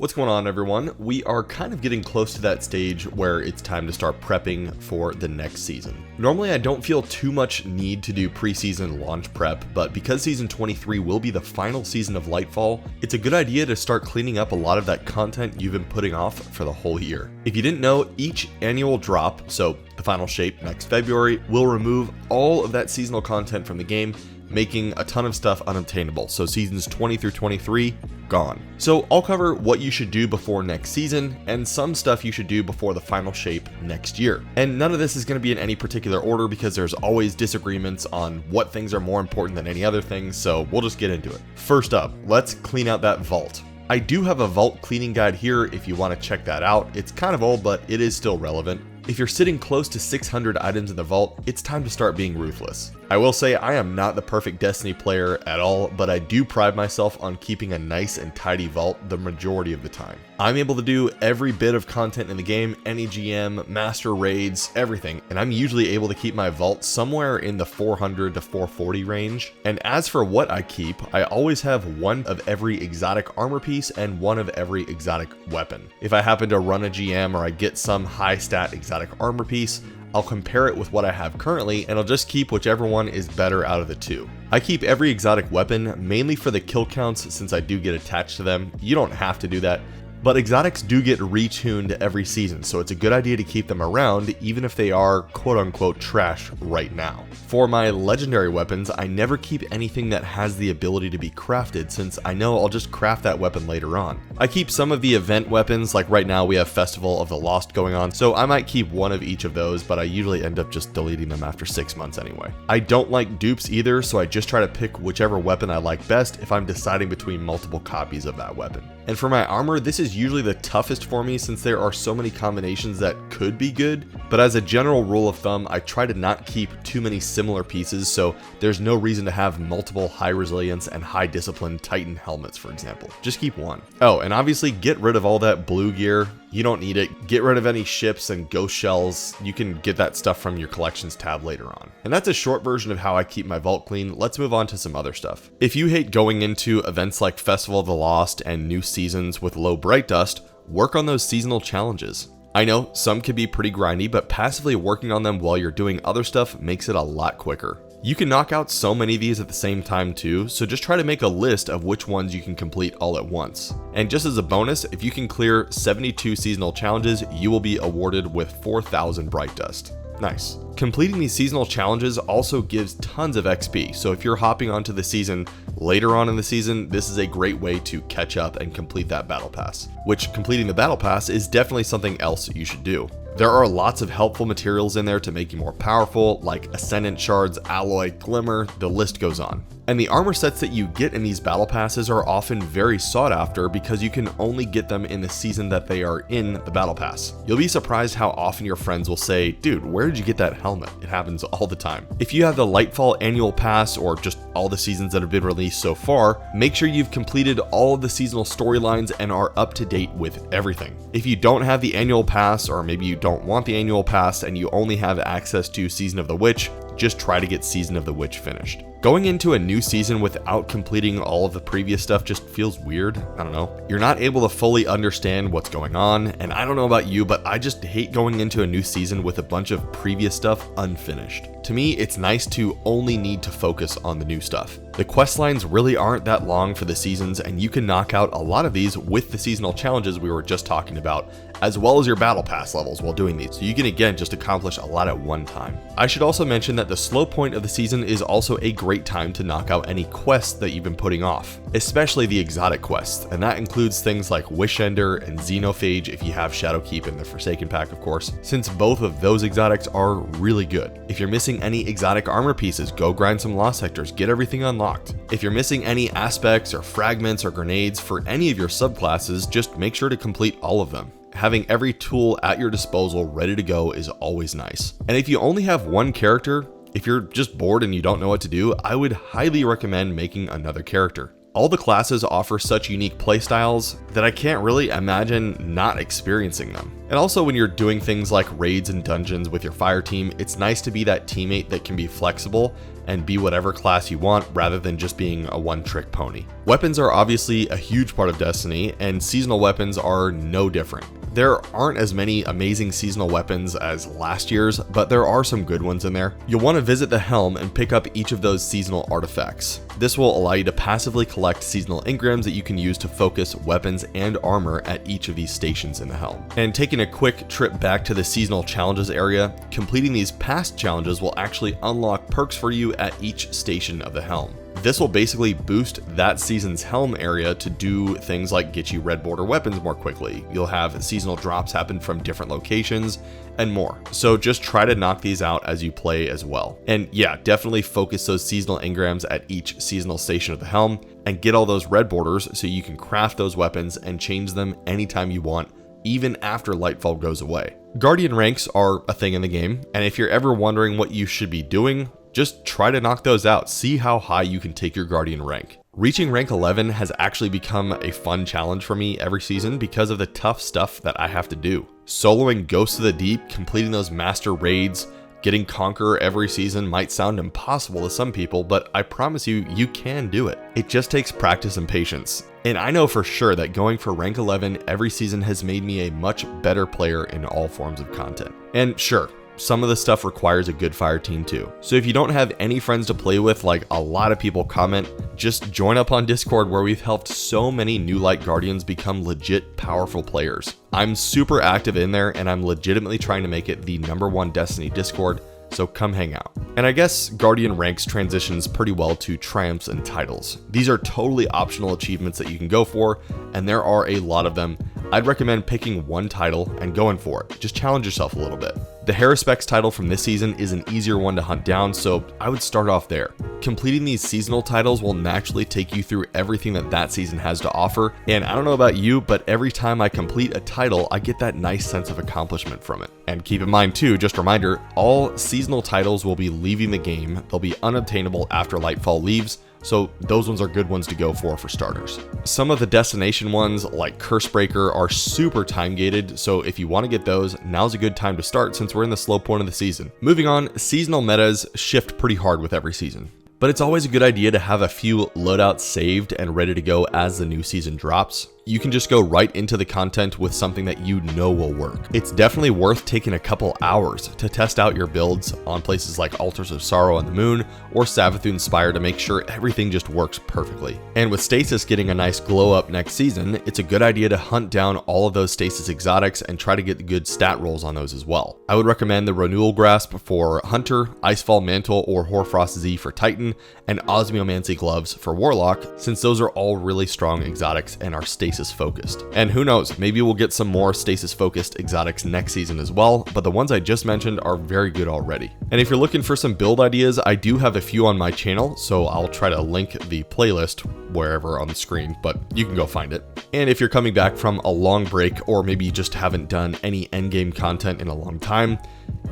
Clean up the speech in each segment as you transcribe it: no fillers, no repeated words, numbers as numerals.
What's going on, everyone? We are kind of getting close to that stage where it's time to start prepping for the next season. Normally, I don't feel too much need to do preseason launch prep, but because Season 23 will be the final season of Lightfall, it's a good idea to start cleaning up a lot of that content you've been putting off for the whole year. If you didn't know, each annual drop, so the final shape next February, will remove all of that seasonal content from the game, making a ton of stuff unobtainable. So seasons 20 through 23, gone. So I'll cover what you should do before next season and some stuff you should do before the final shape next year. And none of this is going to be in any particular order because there's always disagreements on what things are more important than any other things, so we'll just get into it. First up, let's clean out that vault. I do have a vault cleaning guide here if you want to check that out. It's kind of old, but it is still relevant. If you're sitting close to 600 items in the vault, it's time to start being ruthless. I will say I am not the perfect Destiny player at all, but I do pride myself on keeping a nice and tidy vault the majority of the time. I'm able to do every bit of content in the game, any GM, master raids, everything, and I'm usually able to keep my vault somewhere in the 400 to 440 range. And as for what I keep, I always have one of every exotic armor piece and one of every exotic weapon. If I happen to run a GM or I get some high stat exotic armor piece, I'll compare it with what I have currently and I'll just keep whichever one is better out of the two. I keep every exotic weapon mainly for the kill counts since I do get attached to them. You don't have to do that, but exotics do get retuned every season, so it's a good idea to keep them around even if they are quote-unquote trash right now. For my legendary weapons, I never keep anything that has the ability to be crafted since I know I'll just craft that weapon later on. I keep some of the event weapons, like right now we have Festival of the Lost going on, so I might keep one of each of those, but I usually end up just deleting them after 6 months anyway. I don't like dupes either, so I just try to pick whichever weapon I like best if I'm deciding between multiple copies of that weapon. And for my armor, this is usually the toughest for me since there are so many combinations that could be good, but as a general rule of thumb, I try to not keep too many similar pieces, so there's no reason to have multiple high resilience and high discipline Titan helmets, for example. Just keep one. Oh, and obviously get rid of all that blue gear. You don't need it. Get rid of any ships and ghost shells. You can get that stuff from your collections tab later on. And that's a short version of how I keep my vault clean. Let's move on to some other stuff. If you hate going into events like Festival of the Lost and new seasons with low bright dust, work on those seasonal challenges. I know some can be pretty grindy, but passively working on them while you're doing other stuff makes it a lot quicker. You can knock out so many of these at the same time too, so just try to make a list of which ones you can complete all at once. And just as a bonus, if you can clear 72 seasonal challenges, you will be awarded with 4,000 bright dust. Nice. Completing these seasonal challenges also gives tons of XP, so if you're hopping onto the season later on in the season, this is a great way to catch up and complete that battle pass, which completing the battle pass is definitely something else you should do. There are lots of helpful materials in there to make you more powerful, like Ascendant Shards, Alloy, Glimmer, the list goes on. And the armor sets that you get in these battle passes are often very sought after because you can only get them in the season that they are in the battle pass. You'll be surprised how often your friends will say, dude, where did you get that helmet? It happens all the time. If you have the Lightfall annual pass or just all the seasons that have been released so far, make sure you've completed all of the seasonal storylines and are up to date with everything. If you don't have the annual pass, or maybe you don't want the annual pass and you only have access to Season of the Witch, just try to get Season of the Witch finished. Going into a new season without completing all of the previous stuff just feels weird. I don't know. You're not able to fully understand what's going on, and I don't know about you, but I just hate going into a new season with a bunch of previous stuff unfinished. To me, it's nice to only need to focus on the new stuff. The quest lines really aren't that long for the seasons, and you can knock out a lot of these with the seasonal challenges we were just talking about, as well as your battle pass levels while doing these, so you can again just accomplish a lot at one time. I should also mention that the slow point of the season is also a great time to knock out any quests that you've been putting off, especially the exotic quests, and that includes things like Wishender and Xenophage if you have Shadowkeep in the Forsaken pack, of course, since both of those exotics are really good. If you're missing any exotic armor pieces, go grind some lost sectors, get everything unlocked. If you're missing any aspects or fragments or grenades for any of your subclasses, just make sure to complete all of them. Having every tool at your disposal ready to go is always nice. And if you only have one character, if you're just bored and you don't know what to do, I would highly recommend making another character. All the classes offer such unique playstyles that I can't really imagine not experiencing them. And also when you're doing things like raids and dungeons with your fire team, it's nice to be that teammate that can be flexible and be whatever class you want rather than just being a one-trick pony. Weapons are obviously a huge part of Destiny, and seasonal weapons are no different. There aren't as many amazing seasonal weapons as last year's, but there are some good ones in there. You'll want to visit the Helm and pick up each of those seasonal artifacts. This will allow you to passively collect seasonal engrams that you can use to focus weapons and armor at each of these stations in the Helm. And taking a quick trip back to the seasonal challenges area, completing these past challenges will actually unlock perks for you at each station of the Helm. This will basically boost that season's Helm area to do things like get you red border weapons more quickly. You'll have seasonal drops happen from different locations and more. So just try to knock these out as you play as well. And yeah, definitely focus those seasonal engrams at each seasonal station of the Helm and get all those red borders so you can craft those weapons and change them anytime you want, even after Lightfall goes away. Guardian ranks are a thing in the game, and if you're ever wondering what you should be doing, just try to knock those out. See how high you can take your Guardian rank. Reaching rank 11 has actually become a fun challenge for me every season because of the tough stuff that I have to do. Soloing Ghosts of the Deep, completing those master raids, getting Conqueror every season might sound impossible to some people, but I promise you, you can do it. It just takes practice and patience. And I know for sure that going for rank 11 every season has made me a much better player in all forms of content. And sure, some of the stuff requires a good fire team too. So if you don't have any friends to play with, like a lot of people comment, just join up on Discord where we've helped so many new light guardians become legit powerful players. I'm super active in there and I'm legitimately trying to make it the #1 Destiny Discord, so come hang out. And I guess Guardian ranks transitions pretty well to triumphs and titles. These are totally optional achievements that you can go for, and there are a lot of them. I'd recommend picking one title and going for it. Just challenge yourself a little bit. The Haruspex title from this season is an easier one to hunt down, so I would start off there. Completing these seasonal titles will naturally take you through everything that season has to offer, and I don't know about you, but every time I complete a title, I get that nice sense of accomplishment from it. And keep in mind too, just a reminder, all seasonal titles will be leaving the game. They'll be unobtainable after Lightfall leaves, so those ones are good ones to go for starters. Some of the destination ones, like Cursebreaker, are super time gated, so if you want to get those, now's a good time to start since we're in the slow point of the season. Moving on, seasonal metas shift pretty hard with every season, but it's always a good idea to have a few loadouts saved and ready to go as the new season drops. You can just go right into the content with something that you know will work. It's definitely worth taking a couple hours to test out your builds on places like Altars of Sorrow on the Moon or Savathûn Spire to make sure everything just works perfectly. And with Stasis getting a nice glow up next season, it's a good idea to hunt down all of those Stasis exotics and try to get good stat rolls on those as well. I would recommend the Renewal Grasp for Hunter, Icefall Mantle or Hoarfrost Z for Titan, and Osmiomancy Gloves for Warlock, since those are all really strong exotics and are Stasis focused. And who knows, maybe we'll get some more Stasis focused exotics next season as well, but the ones I just mentioned are very good already. And if you're looking for some build ideas, I do have a few on my channel, so I'll try to link the playlist wherever on the screen, but you can go find it. And if you're coming back from a long break, or maybe you just haven't done any endgame content in a long time,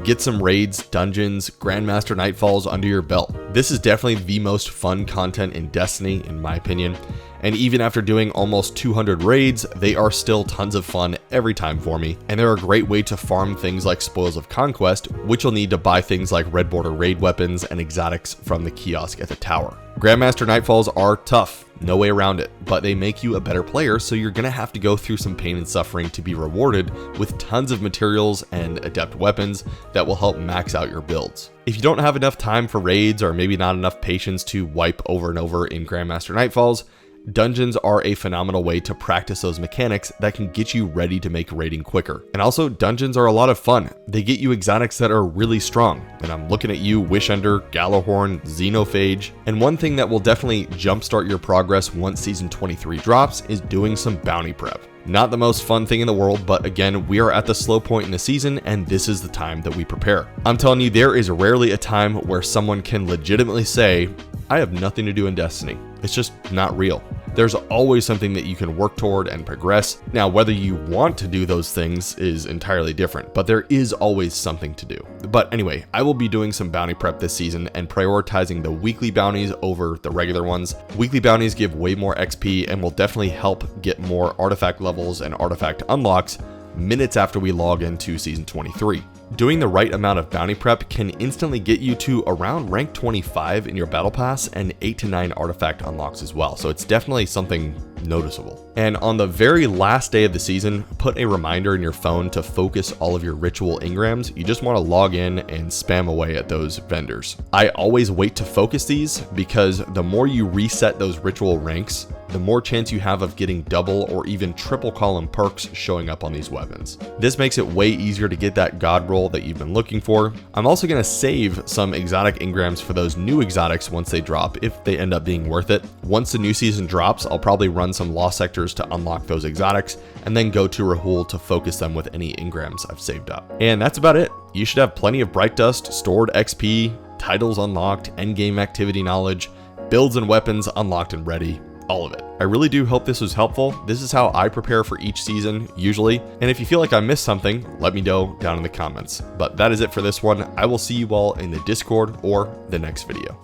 get some raids, dungeons, Grandmaster Nightfalls under your belt. This is definitely the most fun content in Destiny, in my opinion. And even after doing almost 200 raids, they are still tons of fun every time for me. And they're a great way to farm things like Spoils of Conquest, which you'll need to buy things like red border raid weapons and exotics from the kiosk at the tower. Grandmaster Nightfalls are tough, no way around it, but they make you a better player, so you're gonna have to go through some pain and suffering to be rewarded with tons of materials and adept weapons that will help max out your builds. If you don't have enough time for raids, or maybe not enough patience to wipe over and over in Grandmaster Nightfalls, dungeons are a phenomenal way to practice those mechanics that can get you ready to make raiding quicker. And also, dungeons are a lot of fun. They get you exotics that are really strong. And I'm looking at you, Wishunder, Gjallarhorn, Xenophage. And one thing that will definitely jumpstart your progress once Season 23 drops is doing some bounty prep. Not the most fun thing in the world, but again, we are at the slow point in the season, and this is the time that we prepare. I'm telling you, there is rarely a time where someone can legitimately say, I have nothing to do in Destiny. It's just not real. There's always something that you can work toward and progress. Now, whether you want to do those things is entirely different, but there is always something to do. But anyway, I will be doing some bounty prep this season and prioritizing the weekly bounties over the regular ones. Weekly bounties give way more XP and will definitely help get more artifact levels and artifact unlocks minutes after we log into Season 23. Doing the right amount of bounty prep can instantly get you to around rank 25 in your battle pass and 8 to 9 artifact unlocks as well, so it's definitely something noticeable. And on the very last day of the season, put a reminder in your phone to focus all of your ritual engrams. You just want to log in and spam away at those vendors. I always wait to focus these because the more you reset those ritual ranks, the more chance you have of getting double or even triple column perks showing up on these weapons. This makes it way easier to get that god roll that you've been looking for. I'm also going to save some exotic engrams for those new exotics once they drop, if they end up being worth it. Once the new season drops, I'll probably run some lost sectors to unlock those exotics and then go to Rahul to focus them with any engrams I've saved up. And that's about it. You should have plenty of Bright Dust, stored XP, titles unlocked, endgame activity knowledge, builds and weapons unlocked and ready. All of it. I really do hope this was helpful. This is how I prepare for each season, usually. And if you feel like I missed something, let me know down in the comments. But that is it for this one. I will see you all in the Discord or the next video.